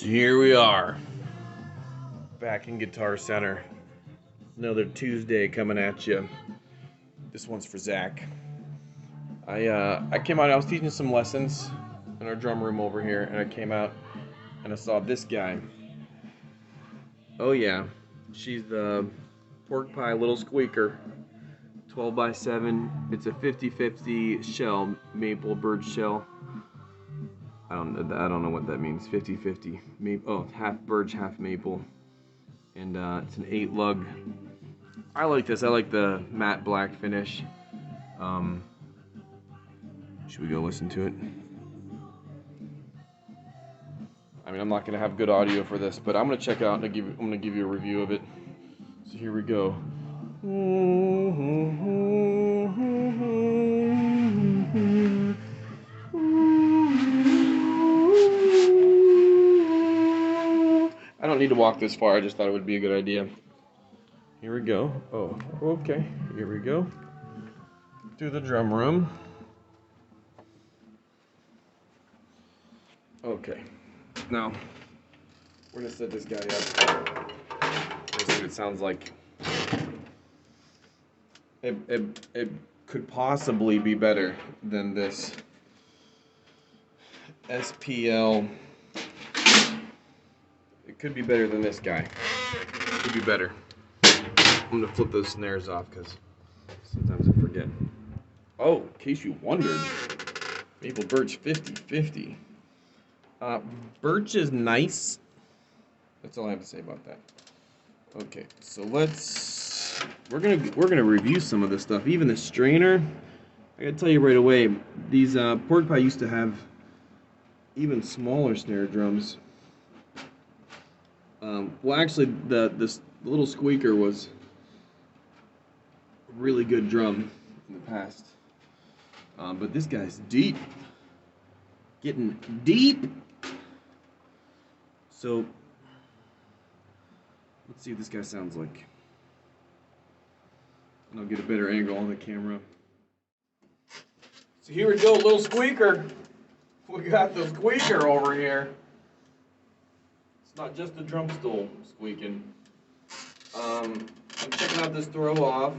Here we are, back in Guitar Center. Another Tuesday coming at you. This one's for Zach. I came out. I was teaching some lessons in our drum room over here, and I came out and I saw this guy. Oh yeah, she's the Pork Pie Little Squeaker, 12x7. It's a 50-50 shell, maple birch shell. I don't know what that means. 50-50. Oh, half birch, half maple. And it's an 8-lug. I like this. I like the matte black finish. Should we go listen to it? I mean, I'm not gonna have good audio for this, but I'm gonna check it out and I'm gonna give you a review of it. So here we go. I don't need to walk this far. I just thought it would be a good idea. Here we go. Oh, okay. Here we go. Through the drum room. Okay. Now, we're gonna set this guy up. Let's see what it sounds like. It could possibly be better than this SPL. It could be better than this guy. It could be better. I'm gonna flip those snares off because sometimes I forget. Oh, in case you wondered, maple birch 50-50. Birch is nice. That's all I have to say about that. Okay, so we're gonna review some of this stuff. Even the strainer, I gotta tell you right away, these Pork Pie used to have even smaller snare drums. Well, actually, this little squeaker was a really good drum in the past. But this guy's deep, getting deep. So let's see what this guy sounds like. And I'll get a better angle on the camera. So here we go, little squeaker. We got the squeaker over here. It's not just the drum stool squeaking. I'm checking out this throw off.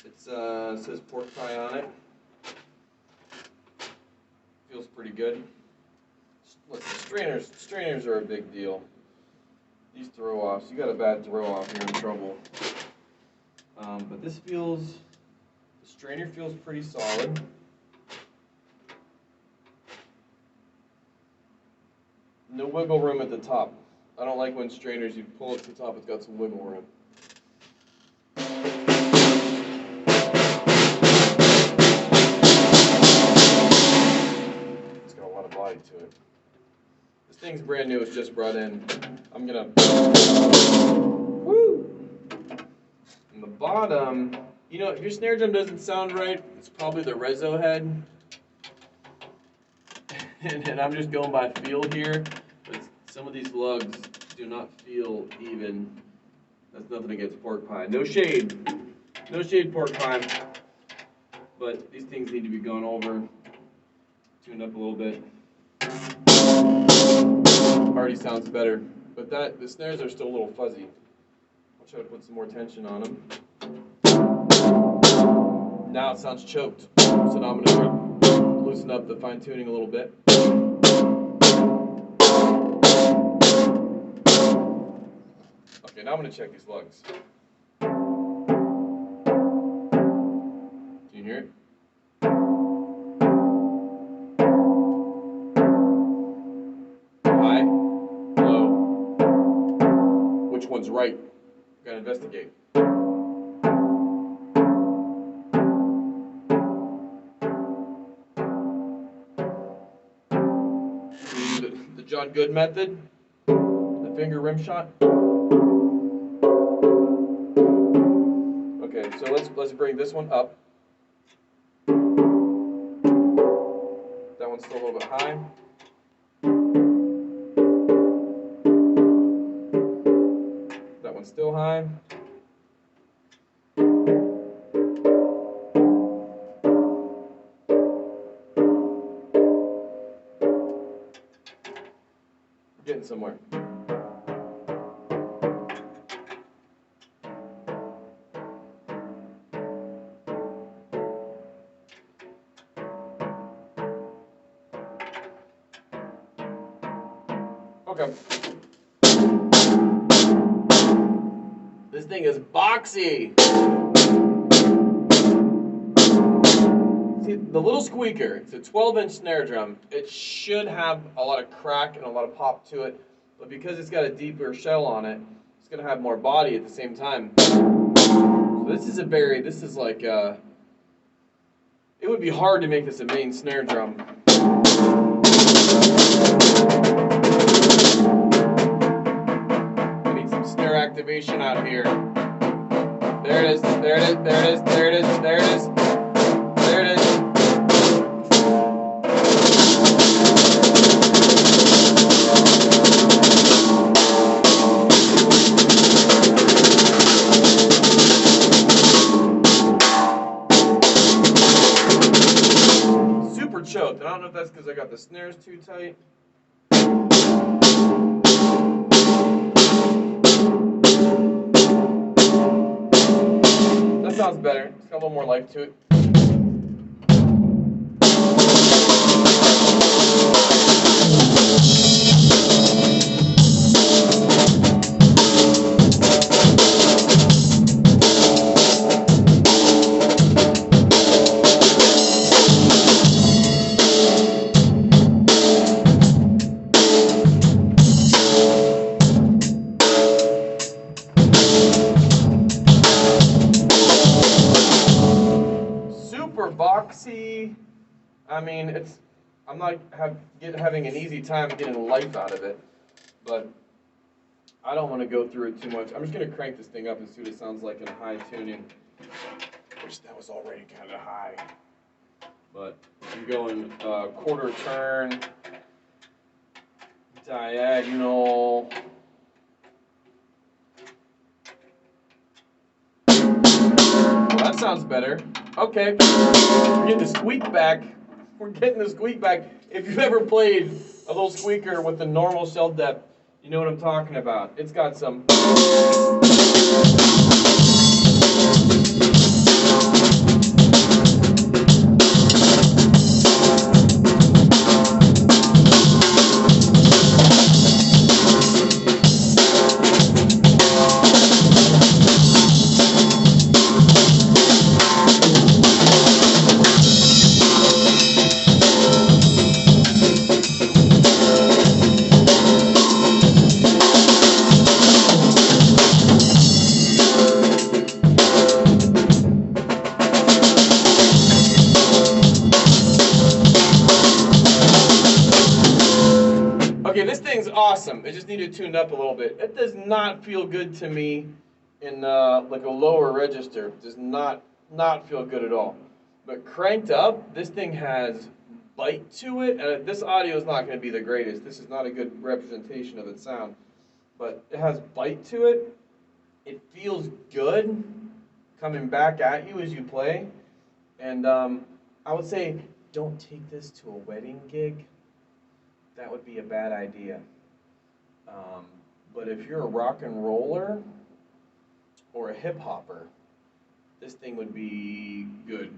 It says Pork Pie on it. Feels pretty good. Listen, strainers are a big deal. These throw offs, you got a bad throw off, you're in trouble. But this the strainer feels pretty solid. No wiggle room at the top. I don't like when strainers, you pull it to the top, it's got some wiggle room. It's got a lot of body to it. This thing's brand new, it's just brought in. I'm gonna, woo! And the bottom, you know, if your snare drum doesn't sound right, it's probably the reso head. and I'm just going by feel here, but some of these lugs do not feel even. That's nothing against Pork Pie. No shade. No shade, Pork Pie. But these things need to be gone over, tuned up a little bit. Already sounds better, but the snares are still a little fuzzy. I'll try to put some more tension on them. Now it sounds choked, so now I'm going to loosen up the fine tuning a little bit. Okay, now I'm going to check these lugs. Can you hear it? High, low. Which one's right? Gotta investigate. The John Good method, the finger rim shot. Okay, so let's bring this one up. That one's still a little bit high. That one's still high. somewhere. Okay. This thing is boxy. See, the Little Squeaker, it's a 12-inch snare drum. It should have a lot of crack and a lot of pop to it, but because it's got a deeper shell on it, it's going to have more body at the same time. So this is like, it would be hard to make this a main snare drum. I need some snare activation out here. There it is, there it is, there it is, there it is, there it is. There it is. Super choked. I don't know if that's because I got the snares too tight. That sounds better. It's got a little more life to it. Boxy. I mean, I'm not having an easy time getting life out of it, but I don't want to go through it too much. I'm just going to crank this thing up and see what it sounds like in high tuning, which that was already kind of high. But I'm going quarter turn, diagonal. Well, that sounds better. Okay, we're getting the squeak back. We're getting the squeak back. If you've ever played a Little Squeaker with the normal shell depth, you know what I'm talking about. It's got some. Okay, this thing's awesome. It just needed tuned up a little bit. It does not feel good to me in like a lower register. It does not feel good at all. But cranked up, this thing has bite to it. And this audio is not going to be the greatest. This is not a good representation of its sound. But it has bite to it. It feels good coming back at you as you play. And I would say don't take this to a wedding gig. That would be a bad idea. But if you're a rock and roller or a hip hopper, this thing would be good.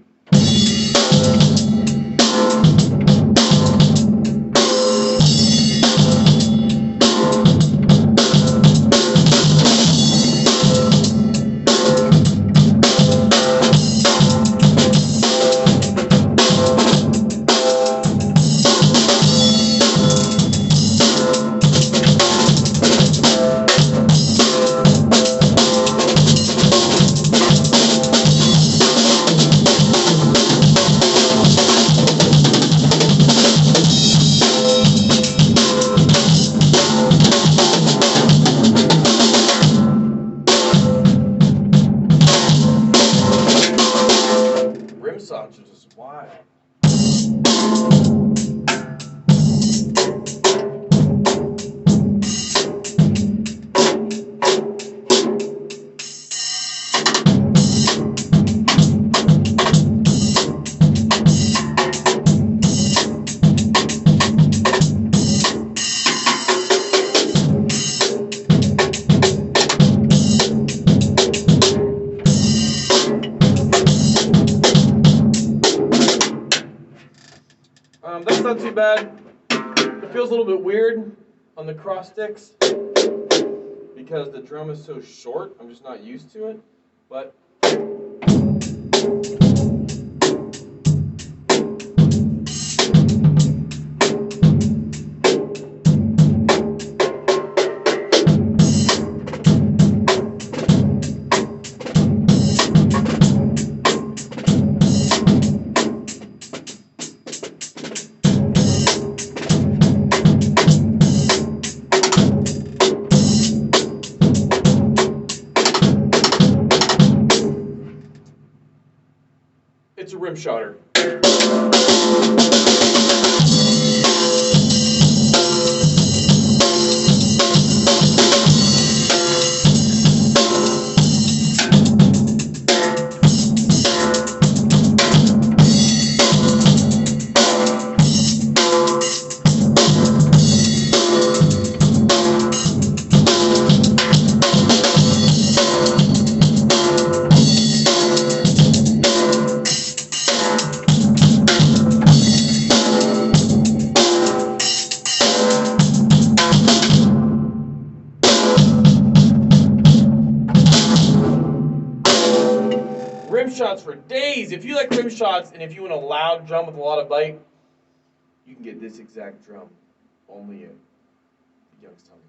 Is wild. not too bad. It feels a little bit weird on the cross sticks because the drum is so short. I'm just not used to it, but it's a rim shotter. Rim shots for days. If you like rim shots and if you want a loud drum with a lot of bite, you can get this exact drum only at Youngstown.